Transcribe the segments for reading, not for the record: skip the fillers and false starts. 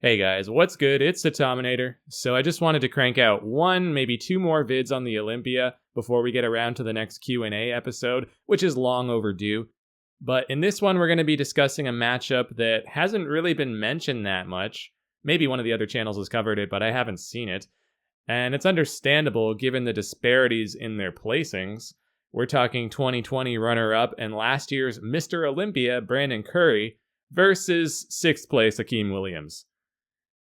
Hey guys, what's good? It's the Tominator. So I just wanted to crank out one, maybe two more vids on the Olympia before we get around to the next Q&A episode, which is long overdue. But in this one, we're going to be discussing a matchup that hasn't really been mentioned that much. Maybe one of the other channels has covered it, but I haven't seen it. And it's understandable given the disparities in their placings. We're talking 2020 runner-up and last year's Mr. Olympia, Brandon Curry, versus 6th place Akim Williams.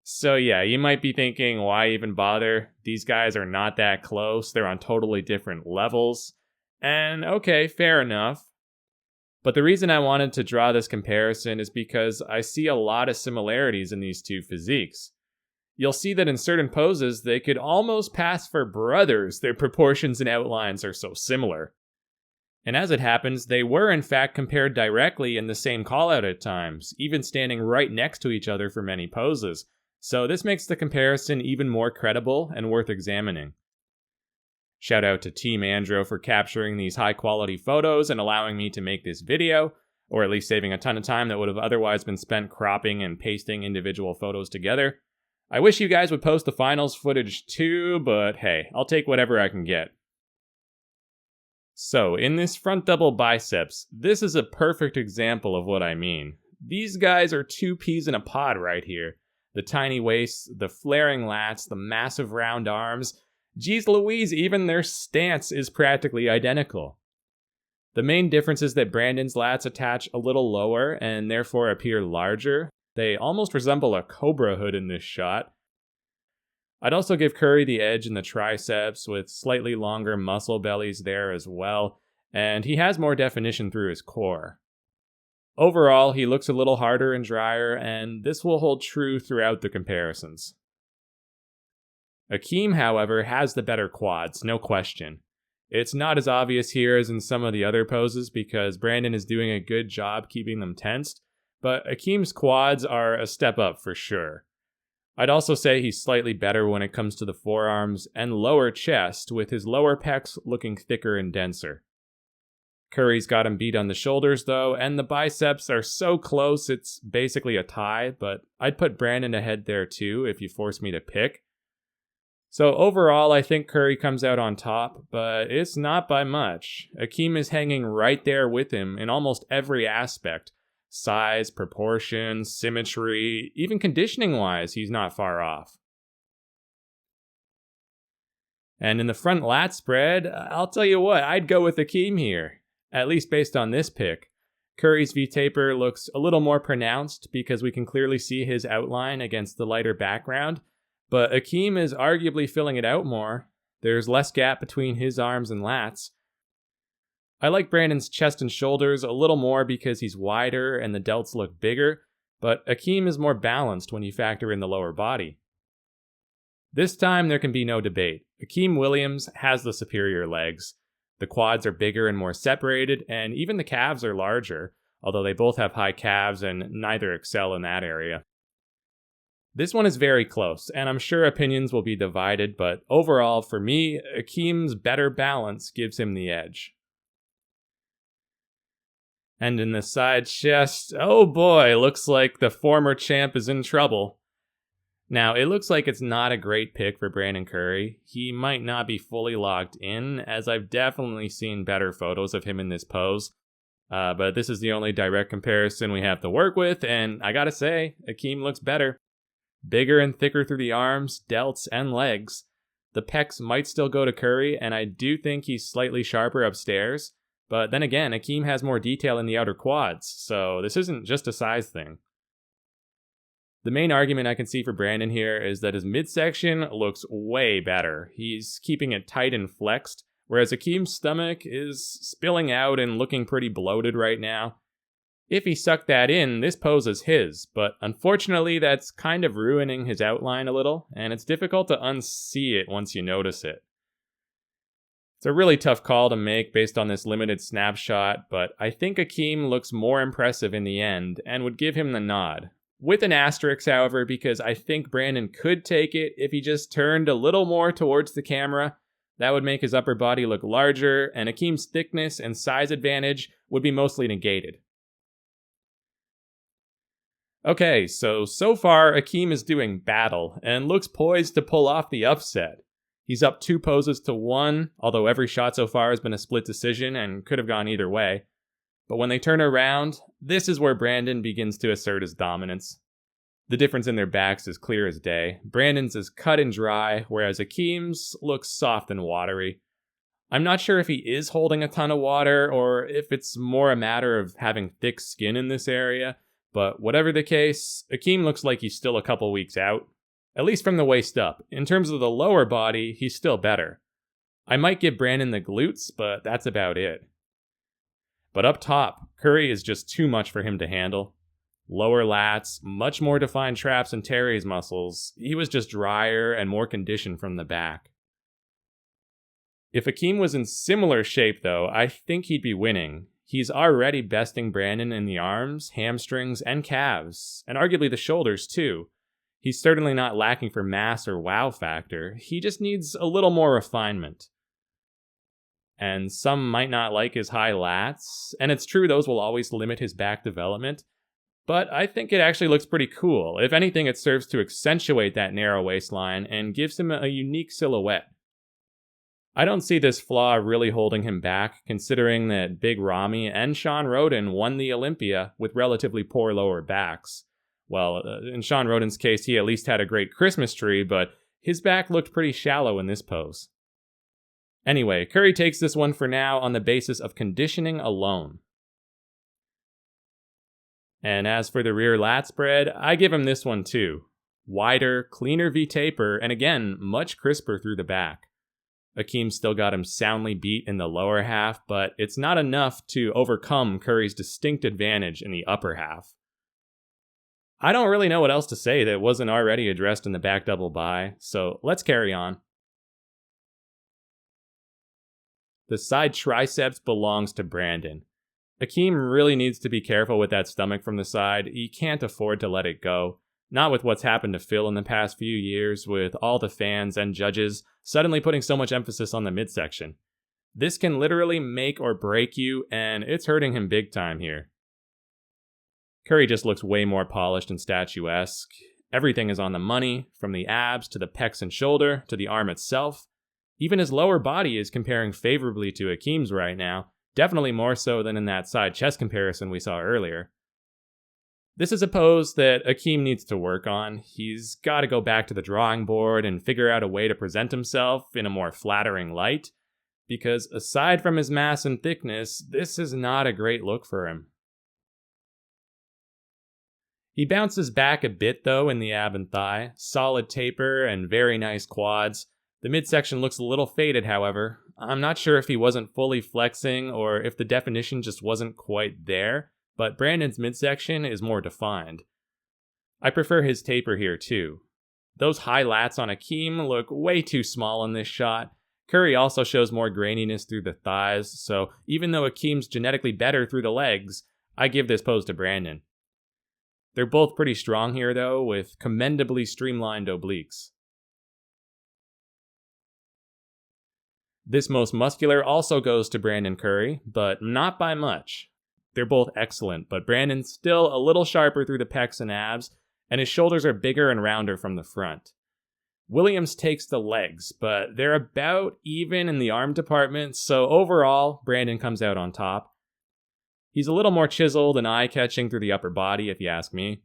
So yeah, you might be thinking, why even bother? These guys are not that close. They're on totally different levels. And okay, fair enough. But the reason I wanted to draw this comparison is because I see a lot of similarities in these two physiques. You'll see that in certain poses, they could almost pass for brothers. Their proportions and outlines are so similar. And as it happens, they were in fact compared directly in the same callout at times, even standing right next to each other for many poses. So this makes the comparison even more credible and worth examining. Shout out to Team Andro for capturing these high quality photos and allowing me to make this video, or at least saving a ton of time that would have otherwise been spent cropping and pasting individual photos together. I wish you guys would post the finals footage too, but hey, I'll take whatever I can get. So, in this front double biceps, this is a perfect example of what I mean. These guys are two peas in a pod right here. The tiny waists, the flaring lats, the massive round arms. Geez Louise, even their stance is practically identical. The main difference is that Brandon's lats attach a little lower and therefore appear larger. They almost resemble a cobra hood in this shot. I'd also give Curry the edge in the triceps with slightly longer muscle bellies there as well, and he has more definition through his core. Overall, he looks a little harder and drier, and this will hold true throughout the comparisons. Akim, however, has the better quads, no question. It's not as obvious here as in some of the other poses because Brandon is doing a good job keeping them tensed, but Akim's quads are a step up for sure. I'd also say he's slightly better when it comes to the forearms and lower chest, with his lower pecs looking thicker and denser. Curry's got him beat on the shoulders though, and the biceps are so close it's basically a tie, but I'd put Brandon ahead there too if you force me to pick. So overall, I think Curry comes out on top, but it's not by much. Akim is hanging right there with him in almost every aspect. Size, proportion, symmetry, even conditioning-wise, he's not far off. And in the front lat spread, I'll tell you what, I'd go with Akim here. At least based on this pick. Curry's V-taper looks a little more pronounced because we can clearly see his outline against the lighter background, but Akim is arguably filling it out more. There's less gap between his arms and lats. I like Brandon's chest and shoulders a little more because he's wider and the delts look bigger, but Akim is more balanced when you factor in the lower body. This time there can be no debate. Akim Williams has the superior legs. The quads are bigger and more separated, and even the calves are larger, although they both have high calves and neither excel in that area. This one is very close, and I'm sure opinions will be divided, but overall, for me, Akim's better balance gives him the edge. And in the side chest, oh boy, looks like the former champ is in trouble. Now, it looks like it's not a great pick for Brandon Curry. He might not be fully locked in, as I've definitely seen better photos of him in this pose. But this is the only direct comparison we have to work with, and I gotta say, Akim looks better. Bigger and thicker through the arms, delts, and legs. The pecs might still go to Curry, and I do think he's slightly sharper upstairs. But then again, Akim has more detail in the outer quads, so this isn't just a size thing. The main argument I can see for Brandon here is that his midsection looks way better. He's keeping it tight and flexed, whereas Akim's stomach is spilling out and looking pretty bloated right now. If he sucked that in, this pose is his, but unfortunately that's kind of ruining his outline a little, and it's difficult to unsee it once you notice it. It's a really tough call to make based on this limited snapshot, but I think Akim looks more impressive in the end and would give him the nod. With an asterisk, however, because I think Brandon could take it if he just turned a little more towards the camera. That would make his upper body look larger, and Akim's thickness and size advantage would be mostly negated. Okay, so far Akim is doing battle and looks poised to pull off the upset. He's up 2 poses to 1, although every shot so far has been a split decision and could have gone either way. But when they turn around, this is where Brandon begins to assert his dominance. The difference in their backs is clear as day. Brandon's is cut and dry, whereas Akim's looks soft and watery. I'm not sure if he is holding a ton of water or if it's more a matter of having thick skin in this area, but whatever the case, Akim looks like he's still a couple weeks out. At least from the waist up. In terms of the lower body, he's still better. I might give Brandon the glutes, but that's about it. But up top, Curry is just too much for him to handle. Lower lats, much more defined traps and teres muscles. He was just drier and more conditioned from the back. If Akim was in similar shape though, I think he'd be winning. He's already besting Brandon in the arms, hamstrings, and calves, and arguably the shoulders too. He's certainly not lacking for mass or wow factor, he just needs a little more refinement. And some might not like his high lats, and it's true those will always limit his back development, but I think it actually looks pretty cool. If anything, it serves to accentuate that narrow waistline and gives him a unique silhouette. I don't see this flaw really holding him back, considering that Big Ramy and Sean Roden won the Olympia with relatively poor lower backs. Well, in Sean Roden's case, he at least had a great Christmas tree, but his back looked pretty shallow in this pose. Anyway, Curry takes this one for now on the basis of conditioning alone. And as for the rear lat spread, I give him this one too. Wider, cleaner V-taper, and again, much crisper through the back. Akim still got him soundly beat in the lower half, but it's not enough to overcome Curry's distinct advantage in the upper half. I don't really know what else to say that wasn't already addressed in the back double by, so let's carry on. The side triceps belongs to Brandon. Akim really needs to be careful with that stomach from the side. He can't afford to let it go. Not with what's happened to Phil in the past few years, with all the fans and judges suddenly putting so much emphasis on the midsection. This can literally make or break you, and it's hurting him big time here. Curry just looks way more polished and statuesque. Everything is on the money, from the abs to the pecs and shoulder to the arm itself. Even his lower body is comparing favorably to Akim's right now, definitely more so than in that side chest comparison we saw earlier. This is a pose that Akim needs to work on. He's got to go back to the drawing board and figure out a way to present himself in a more flattering light, because aside from his mass and thickness, this is not a great look for him. He bounces back a bit though in the ab and thigh, solid taper and very nice quads. The midsection looks a little faded, however. I'm not sure if he wasn't fully flexing or if the definition just wasn't quite there, but Brandon's midsection is more defined. I prefer his taper here too. Those high lats on Akim look way too small in this shot. Curry also shows more graininess through the thighs, so even though Akim's genetically better through the legs, I give this pose to Brandon. They're both pretty strong here though, with commendably streamlined obliques. This most muscular also goes to Brandon Curry, but not by much. They're both excellent, but Brandon's still a little sharper through the pecs and abs, and his shoulders are bigger and rounder from the front. Williams takes the legs, but they're about even in the arm department, so overall, Brandon comes out on top. He's a little more chiseled and eye-catching through the upper body, if you ask me.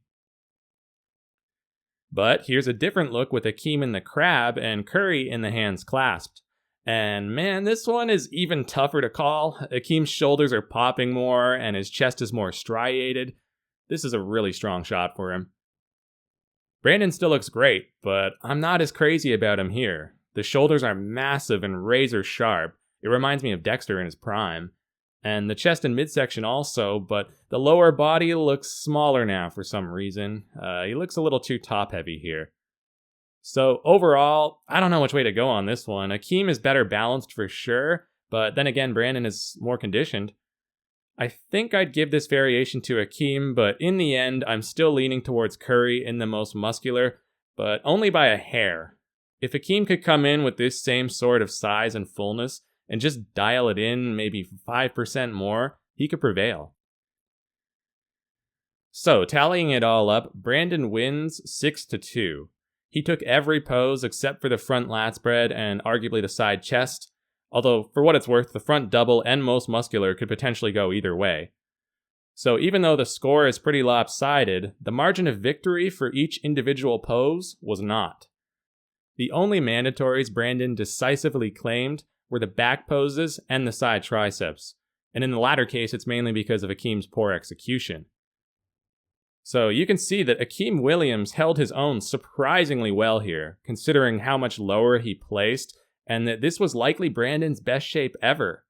But here's a different look with Akim in the crab and Curry in the hands clasped. And man, this one is even tougher to call. Akim's shoulders are popping more and his chest is more striated. This is a really strong shot for him. Brandon still looks great, but I'm not as crazy about him here. The shoulders are massive and razor sharp. It reminds me of Dexter in his prime. And the chest and midsection also, but the lower body looks smaller now for some reason. He looks a little too top heavy here. So overall, I don't know which way to go on this one. Akim is better balanced for sure, but then again, Brandon is more conditioned. I think I'd give this variation to Akim, but in the end, I'm still leaning towards Curry in the most muscular, but only by a hair. If Akim could come in with this same sort of size and fullness, and just dial it in maybe 5% more, he could prevail. So, tallying it all up, Brandon wins 6-2. He took every pose except for the front lat spread and arguably the side chest, although for what it's worth, the front double and most muscular could potentially go either way. So even though the score is pretty lopsided, the margin of victory for each individual pose was not. The only mandatories Brandon decisively claimed were the back poses and the side triceps, and in the latter case it's mainly because of Akim's poor execution. So you can see that Akim Williams held his own surprisingly well here, considering how much lower he placed, and that this was likely Brandon's best shape ever.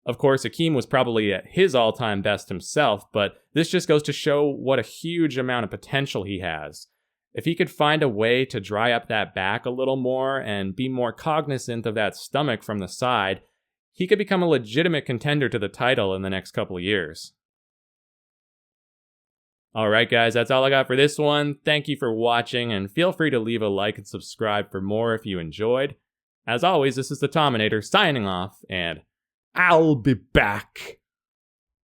Of course, Akim was probably at his all-time best himself, but this just goes to show what a huge amount of potential he has. If he could find a way to dry up that back a little more and be more cognizant of that stomach from the side, he could become a legitimate contender to the title in the next couple of years. Alright guys, that's all I got for this one. Thank you for watching, and feel free to leave a like and subscribe for more if you enjoyed. As always, this is the Tominator signing off, and I'll be back.